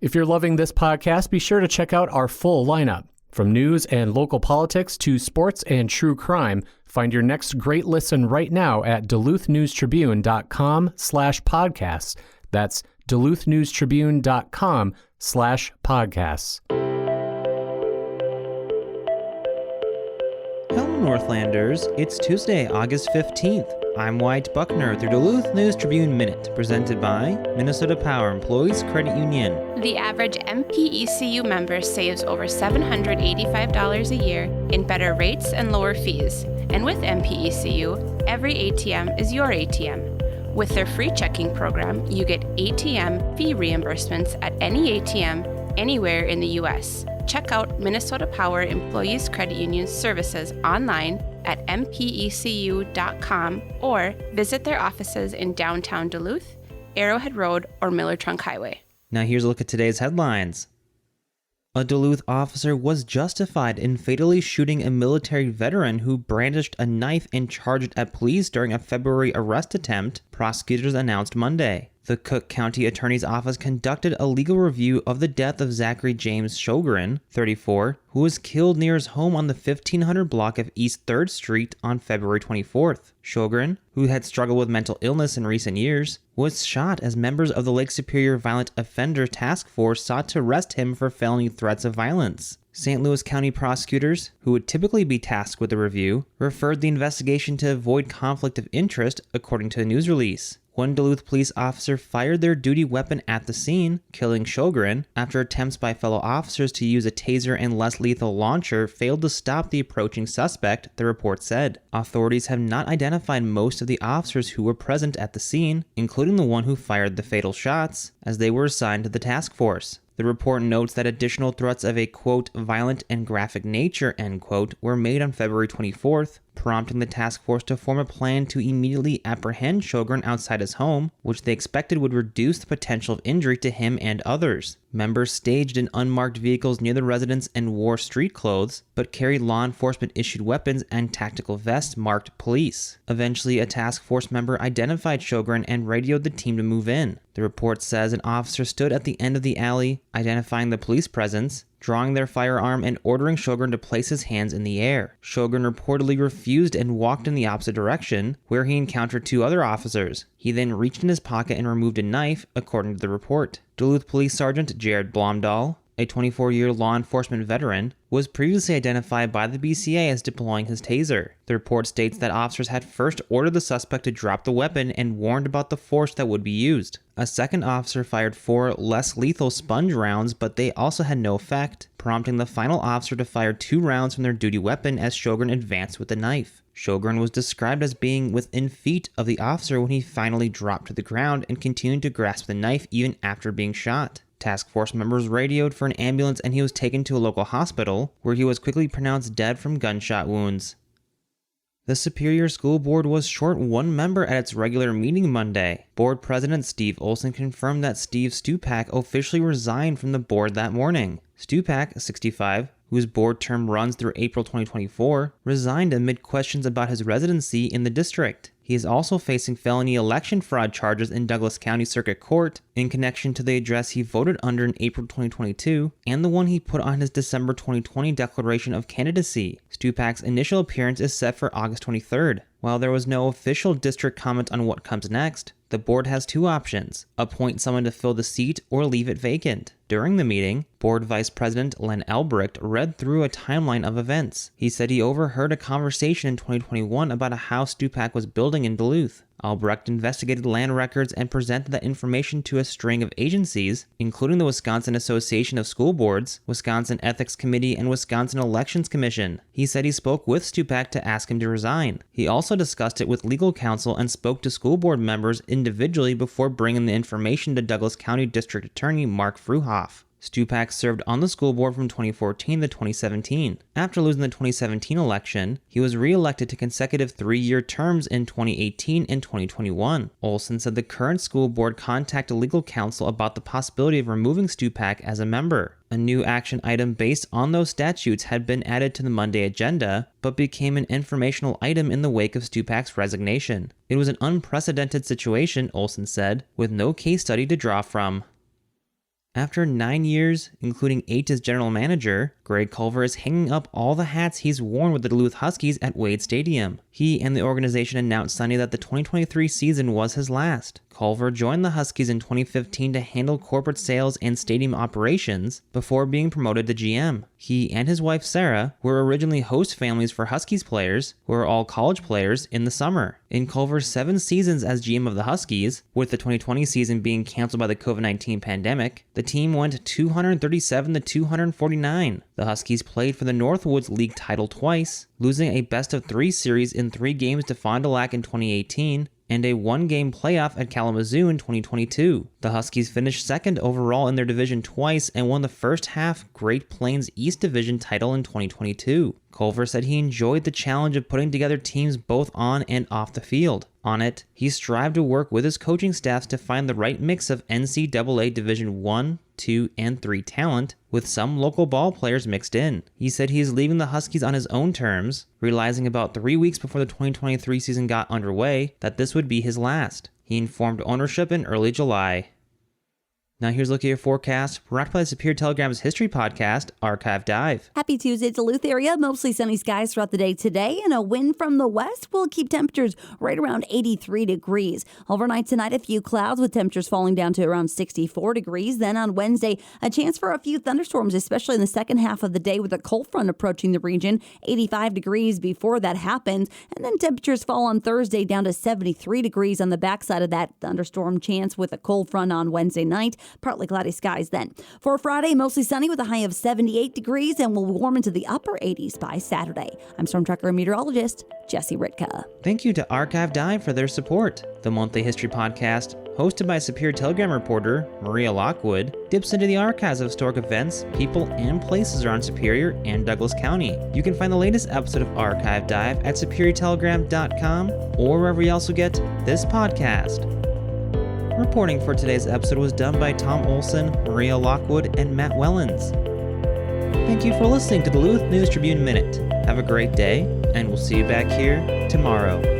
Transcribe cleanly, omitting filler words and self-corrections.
If you're loving this podcast, be sure to check out our full lineup. From news and local politics to sports and true crime, find your next great listen right now at duluthnewstribune.com/podcasts. That's duluthnewstribune.com/podcasts. Hello, Northlanders. It's Tuesday, August 15th. I'm Wyatt Buckner through Duluth News Tribune Minute, presented by Minnesota Power Employees Credit Union. The average MPECU member saves over $785 a year in better rates and lower fees. And with MPECU, every ATM is your ATM. With their free checking program, you get ATM fee reimbursements at any ATM anywhere in the U.S. Check out Minnesota Power Employees Credit Union services online at mpecu.com or visit their offices in downtown Duluth, Arrowhead Road, or Miller Trunk Highway. Now here's a look at today's headlines. A Duluth officer was justified in fatally shooting a military veteran who brandished a knife and charged at police during a February arrest attempt, prosecutors announced Monday. The Cook County Attorney's Office conducted a legal review of the death of Zachary James Sjogren, 34, who was killed near his home on the 1500 block of East 3rd Street on February 24th. Sjogren, who had struggled with mental illness in recent years, was shot as members of the Lake Superior Violent Offender Task Force sought to arrest him for felony threats of violence. St. Louis County prosecutors, who would typically be tasked with the review, referred the investigation to avoid conflict of interest, according to a news release. One Duluth police officer fired their duty weapon at the scene, killing Sjogren, after attempts by fellow officers to use a taser and less lethal launcher failed to stop the approaching suspect, the report said. Authorities have not identified most of the officers who were present at the scene, including the one who fired the fatal shots, as they were assigned to the task force. The report notes that additional threats of a, quote, violent and graphic nature, end quote, were made on February 24th, prompting the task force to form a plan to immediately apprehend Sjogren outside his home, which they expected would reduce the potential of injury to him and others. Members staged in unmarked vehicles near the residence and wore street clothes, but carried law enforcement-issued weapons and tactical vests marked police. Eventually, a task force member identified Sjogren and radioed the team to move in. The report says an officer stood at the end of the alley, identifying the police presence, drawing their firearm and ordering Sjogren to place his hands in the air. Sjogren reportedly refused and walked in the opposite direction, where he encountered two other officers. He then reached in his pocket and removed a knife, according to the report. Duluth Police Sergeant Jared Blomdahl, a 24-year law enforcement veteran, was previously identified by the BCA as deploying his taser. The report states that officers had first ordered the suspect to drop the weapon and warned about the force that would be used. A second officer fired 4 less lethal sponge rounds, but they also had no effect, prompting the final officer to fire 2 rounds from their duty weapon as Sjogren advanced with the knife. Sjogren was described as being within feet of the officer when he finally dropped to the ground and continued to grasp the knife even after being shot. Task force members radioed for an ambulance and he was taken to a local hospital, where he was quickly pronounced dead from gunshot wounds. The Superior School Board was short one member at its regular meeting Monday. Board President Steve Olson confirmed that Steve Stupak officially resigned from the board that morning. Stupak, 65, whose board term runs through April 2024, resigned amid questions about his residency in the district. He is also facing felony election fraud charges in Douglas County Circuit Court in connection to the address he voted under in April 2022 and the one he put on his December 2020 declaration of candidacy. Stupak's initial appearance is set for August 23rd. While there was no official district comment on what comes next, the board has 2 options: appoint someone to fill the seat or leave it vacant. During the meeting, Board Vice President Len Elbricht read through a timeline of events. He said he overheard a conversation in 2021 about a house Stupak was building in Duluth. Albrecht investigated land records and presented that information to a string of agencies, including the Wisconsin Association of School Boards, Wisconsin Ethics Committee, and Wisconsin Elections Commission. He said he spoke with Stupak to ask him to resign. He also discussed it with legal counsel and spoke to school board members individually before bringing the information to Douglas County District Attorney Mark Fruhoff. Stupak served on the school board from 2014 to 2017. After losing the 2017 election, he was re-elected to consecutive 3-year terms in 2018 and 2021. Olson said the current school board contacted legal counsel about the possibility of removing Stupak as a member. A new action item based on those statutes had been added to the Monday agenda, but became an informational item in the wake of Stupak's resignation. It was an unprecedented situation, Olson said, with no case study to draw from. After 9 years, including 8 as general manager, Greg Culver is hanging up all the hats he's worn with the Duluth Huskies at Wade Stadium. He and the organization announced Sunday that the 2023 season was his last. Culver joined the Huskies in 2015 to handle corporate sales and stadium operations before being promoted to GM. He and his wife Sarah were originally host families for Huskies players, who are all college players, in the summer. In Culver's 7 seasons as GM of the Huskies, with the 2020 season being canceled by the COVID-19 pandemic, the team went 237-249. The Huskies played for the Northwoods League title twice, losing a best-of-3 series in 3 games to Fond du Lac in 2018, and a 1-game playoff at Kalamazoo in 2022. The Huskies finished second overall in their division twice and won the first half Great Plains East Division title in 2022. Culver said he enjoyed the challenge of putting together teams both on and off the field. On it, he strived to work with his coaching staffs to find the right mix of NCAA Division 1, 2, and 3 talent, with some local ball players mixed in. He said he is leaving the Huskies on his own terms, realizing about 3 weeks before the 2023 season got underway that this would be his last. He informed ownership in early July. Now here's a look at your forecast, brought by the Superior Telegram's history podcast, Archive Dive. Happy Tuesday, Duluth area. Mostly sunny skies throughout the day today, and a wind from the west will keep temperatures right around 83 degrees. Overnight tonight, a few clouds with temperatures falling down to around 64 degrees. Then on Wednesday, a chance for a few thunderstorms, especially in the second half of the day with a cold front approaching the region, 85 degrees before that happens. And then temperatures fall on Thursday down to 73 degrees on the backside of that thunderstorm chance with a cold front on Wednesday night. Partly cloudy skies then. For Friday, mostly sunny with a high of 78 degrees and will warm into the upper 80s by Saturday. I'm storm tracker and meteorologist Jesse Ritka. Thank you to Archive Dive for their support. The monthly history podcast, hosted by Superior Telegram reporter Maria Lockwood, dips into the archives of historic events, people, and places around Superior and Douglas County. You can find the latest episode of Archive Dive at superiortelegram.com or wherever you also get this podcast. Reporting for today's episode was done by Tom Olson, Maria Lockwood, and Matt Wellens. Thank you for listening to Duluth News Tribune Minute. Have a great day, and we'll see you back here tomorrow.